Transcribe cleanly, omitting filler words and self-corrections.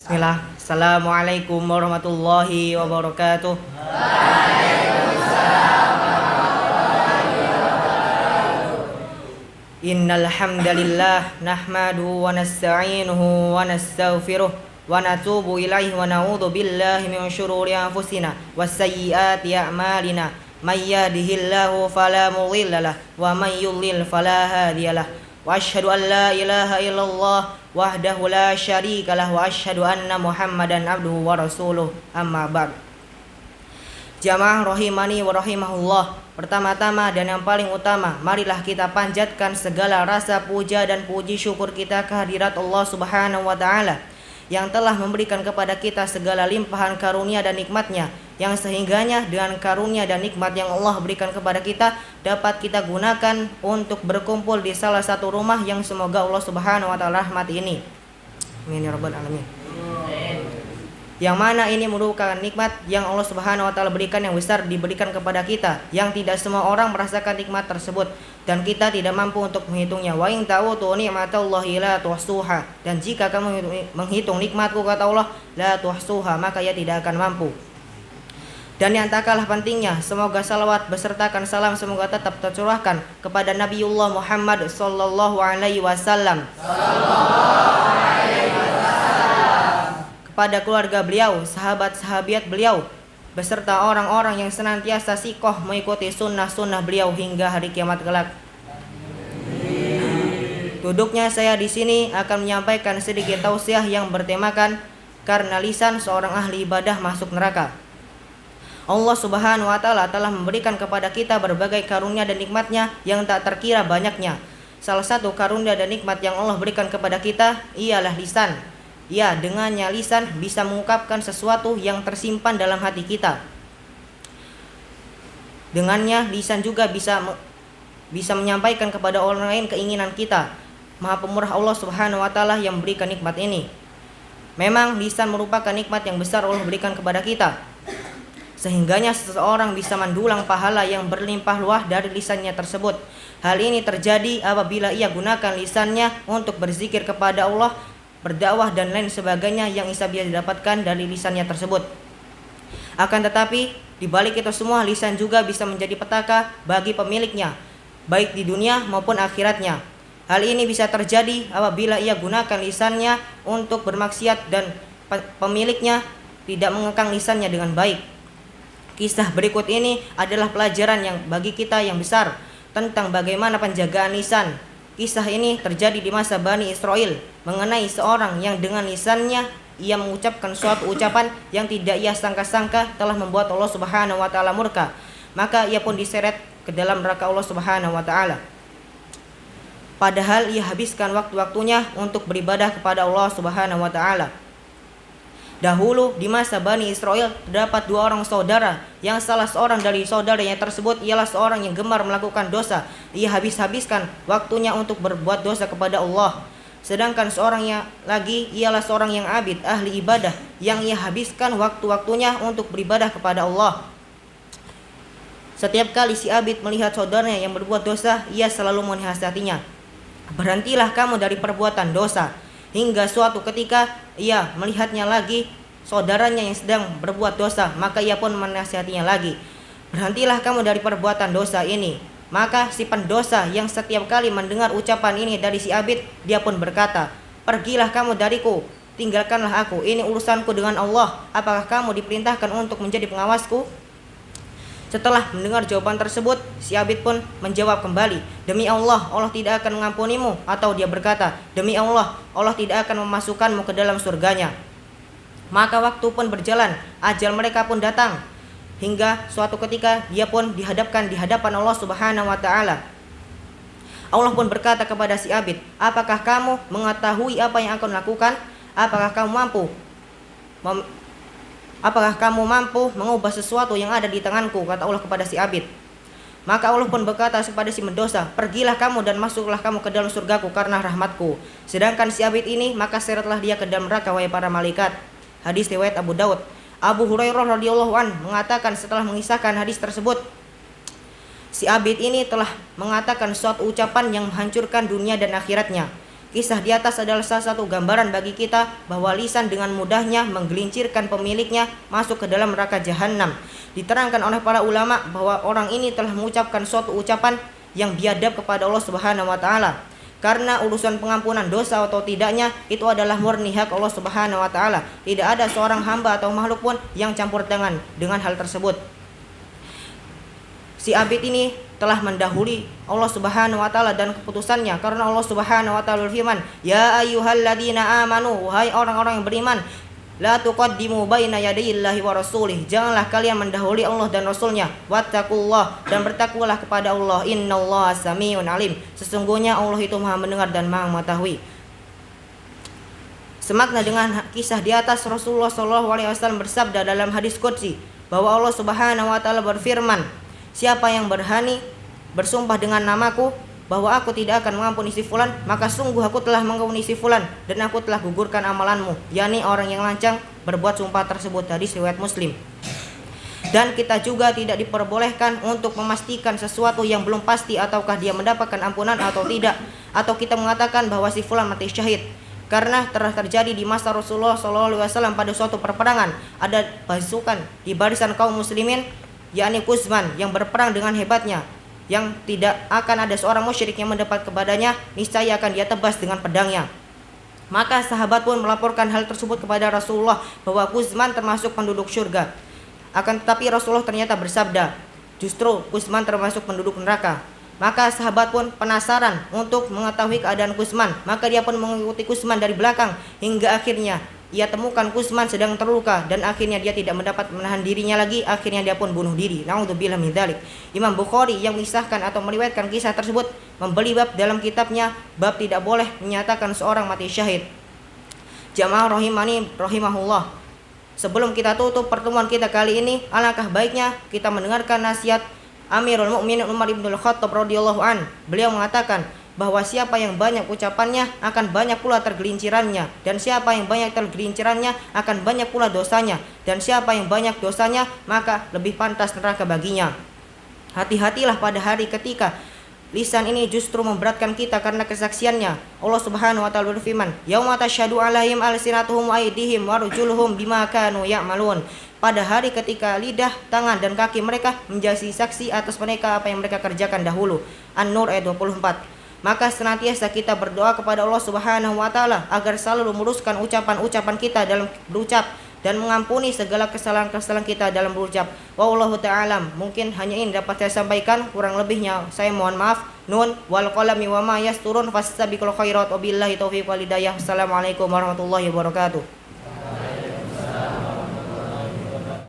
Bismillah. Assalamualaikum warahmatullahi wabarakatuh. Innal hamdalillah nahmaduhu wa nasta'inuhu wa nastaghfiruh wa natubu ilaihi wa na'udzu billahi min syururi anfusina wasayyiati a'malina. May yahdihillahu fala mudhillalah wa may yudlil fala hadiyalah. Wa asyhadu an la ilaha illallah wahdahu la syarikalah wa asyhadu anna Muhammadan abduhu wa rasuluh. Amma ba'd. Jamaah rahimani wa rahimahullah. Pertama-tama dan yang paling utama, marilah kita panjatkan segala rasa puja dan puji syukur kita kehadirat Allah Subhanahu wa taala yang telah memberikan kepada kita segala limpahan karunia dan nikmatnya, yang sehingganya dengan karunia dan nikmat yang Allah berikan kepada kita dapat kita gunakan untuk berkumpul di salah satu rumah yang semoga Allah Subhanahu wa taala rahmati ini. Amin ya rabbal alamin. Yang mana ini merupakan nikmat yang Allah Subhanahu wa taala berikan yang besar diberikan kepada kita, yang tidak semua orang merasakan nikmat tersebut dan kita tidak mampu untuk menghitungnya. Wa in ta'utu ni'matallahi la tuhsuha, dan jika kamu menghitung nikmatku, kata Allah, la tuhsuha, maka ia tidak akan mampu. Dan yang tak kalah pentingnya, semoga salawat besertakan salam semoga tetap tercurahkan kepada Nabiullah Muhammad sallallahu alaihi wasallam, kepada keluarga beliau, sahabat-sahabat beliau, beserta orang-orang yang senantiasa sikoh mengikuti sunnah-sunnah beliau hingga hari kiamat kelak. Duduknya saya di sini akan menyampaikan sedikit tausiah yang bertemakan karena lisan seorang ahli ibadah masuk neraka. Allah Subhanahu wa taala telah memberikan kepada kita berbagai karunia dan nikmatnya yang tak terkira banyaknya. Salah satu karunia dan nikmat yang Allah berikan kepada kita ialah lisan. Ya, dengannya lisan bisa mengungkapkan sesuatu yang tersimpan dalam hati kita. Dengannya lisan juga bisa menyampaikan kepada orang lain keinginan kita. Maha Pemurah Allah Subhanahu wa taala yang memberikan nikmat ini. Memang lisan merupakan nikmat yang besar Allah berikan kepada kita, sehingganya seseorang bisa mendulang pahala yang berlimpah ruah dari lisannya tersebut. Hal ini terjadi apabila ia gunakan lisannya untuk berzikir kepada Allah, berdakwah dan lain sebagainya yang bisa didapatkan dari lisannya tersebut. Akan tetapi di balik itu semua, lisan juga bisa menjadi petaka bagi pemiliknya, baik di dunia maupun akhiratnya. Hal ini bisa terjadi apabila ia gunakan lisannya untuk bermaksiat dan pemiliknya tidak mengekang lisannya dengan baik. Kisah berikut ini adalah pelajaran yang bagi kita yang besar tentang bagaimana penjagaan lisan. Kisah ini terjadi di masa Bani Israel mengenai seorang yang dengan lisannya ia mengucapkan suatu ucapan yang tidak ia sangka-sangka telah membuat Allah Subhanahu wa taala murka. Maka ia pun diseret ke dalam neraka Allah Subhanahu wa taala. Padahal ia habiskan waktu-waktunya untuk beribadah kepada Allah Subhanahu wa taala. Dahulu di masa Bani Israel terdapat dua orang saudara, yang salah seorang dari saudaranya tersebut ialah seorang yang gemar melakukan dosa. Ia habis-habiskan waktunya untuk berbuat dosa kepada Allah. Sedangkan seorangnya lagi ialah seorang yang abid, ahli ibadah, yang ia habiskan waktu-waktunya untuk beribadah kepada Allah. Setiap kali si abid melihat saudaranya yang berbuat dosa, ia selalu menasihatinya, berhentilah kamu dari perbuatan dosa. Hingga suatu ketika ia melihatnya lagi, saudaranya yang sedang berbuat dosa, maka ia pun menasihatinya lagi, berhentilah kamu dari perbuatan dosa ini. Maka si pendosa yang setiap kali mendengar ucapan ini dari si abid, dia pun berkata, pergilah kamu dariku, tinggalkanlah aku, ini urusanku dengan Allah. Apakah kamu diperintahkan untuk menjadi pengawasku? Setelah mendengar jawaban tersebut, si abid pun menjawab kembali, demi Allah, Allah tidak akan mengampunimu. Atau dia berkata, demi Allah, Allah tidak akan memasukkanmu ke dalam surganya. Maka waktu pun berjalan, ajal mereka pun datang, hingga suatu ketika dia pun dihadapkan di hadapan Allah Subhanahu wa taala. Allah pun berkata kepada si abid, apakah kamu mengetahui apa yang akan lakukan? Apakah kamu mampu mengubah sesuatu yang ada di tanganku? Kata Allah kepada si abid. Maka Allah pun berkata kepada si mendosa, pergilah kamu dan masuklah kamu ke dalam surgaku karena rahmatku. Sedangkan si abid ini, maka seretlah dia ke dalam neraka, wahai para malaikat. Hadis riwayat Abu Daud. Abu Hurairah radhiyallahu anhu mengatakan setelah mengisahkan hadis tersebut, si abid ini telah mengatakan suatu ucapan yang menghancurkan dunia dan akhiratnya. Kisah di atas adalah salah satu gambaran bagi kita bahwa lisan dengan mudahnya menggelincirkan pemiliknya masuk ke dalam neraka jahanam. Diterangkan oleh para ulama bahwa orang ini telah mengucapkan suatu ucapan yang biadab kepada Allah Subhanahu wa taala. Karena urusan pengampunan dosa atau tidaknya itu adalah murni hak Allah Subhanahu wa taala. Tidak ada seorang hamba atau makhluk pun yang campur tangan dengan hal tersebut. Si abid ini telah mendahului Allah Subhanahu wa taala dan keputusannya, karena Allah Subhanahu wa taala berfirman, "Ya ayyuhalladzina amanu," wahai orang-orang yang beriman, "la tuqaddimu baina yadayillahi wa rasulih." Janganlah kalian mendahului Allah dan Rasulnya. Wattaqullah, dan bertakwalah kepada Allah. Innallaha samiun alim. Sesungguhnya Allah itu Maha mendengar dan Maha mengetahui. Semakna dengan kisah di atas, Rasulullah SAW bersabda dalam hadis qudsi bahwa Allah Subhanahu wa taala berfirman, "Siapa yang berani bersumpah dengan namaku bahwa aku tidak akan mengampuni si fulan, maka sungguh aku telah mengampuni si fulan dan aku telah gugurkan amalanmu," yakni orang yang lancang berbuat sumpah tersebut. Hadis riwayat Muslim. Dan kita juga tidak diperbolehkan untuk memastikan sesuatu yang belum pasti, ataukah dia mendapatkan ampunan atau tidak, atau kita mengatakan bahwa si fulan mati syahid. Karena telah terjadi di masa Rasulullah SAW pada suatu perperangan, ada pasukan di barisan kaum muslimin, yakni Utsman, yang berperang dengan hebatnya, yang tidak akan ada seorang musyrik yang mendekat kepadanya, niscaya akan dia tebas dengan pedangnya. Maka sahabat pun melaporkan hal tersebut kepada Rasulullah bahwa Utsman termasuk penduduk surga. Akan tetapi Rasulullah ternyata bersabda, justru Utsman termasuk penduduk neraka. Maka sahabat pun penasaran untuk mengetahui keadaan Utsman, maka dia pun mengikuti Utsman dari belakang hingga akhirnya ia temukan Utsman sedang terluka dan akhirnya dia tidak mendapat menahan dirinya lagi, akhirnya dia pun bunuh diri. Naudzubillah min dzalik. Imam Bukhari yang mengisahkan atau meriwayatkan kisah tersebut membeli bab dalam kitabnya, bab tidak boleh menyatakan seorang mati syahid. Jamaah rahimani rahimahullah. Sebelum kita tutup pertemuan kita kali ini, alangkah baiknya kita mendengarkan nasihat Amirul Mukminin Umar bin Khattab radhiyallahu an. Beliau mengatakan bahwa siapa yang banyak ucapannya akan banyak pula tergelincirannya, dan siapa yang banyak tergelincirannya akan banyak pula dosanya, dan siapa yang banyak dosanya maka lebih pantas neraka baginya. Hati-hatilah pada hari ketika lisan ini justru memberatkan kita karena kesaksiannya. Allah Subhanahu wa taala berfirman, "Yauma tasyhadu 'alaihim alsinatuhum wa aydihim wa arjuluhum bima kanu ya'malun." Pada hari ketika lidah, tangan dan kaki mereka menjadi saksi atas mereka apa yang mereka kerjakan dahulu. An-Nur ayat 24. Maka senantiasa kita berdoa kepada Allah Subhanahu wa taala agar selalu meluruskan ucapan-ucapan kita dalam berucap dan mengampuni segala kesalahan-kesalahan kita dalam berucap. Wallahu ta'ala. Mungkin hanya ini dapat saya sampaikan, kurang lebihnya saya mohon maaf. Nun wal qalami wa ma yasturun fastabiqul khairat wabillahi taufiq wal hidayah. Assalamualaikum warahmatullahi wabarakatuh.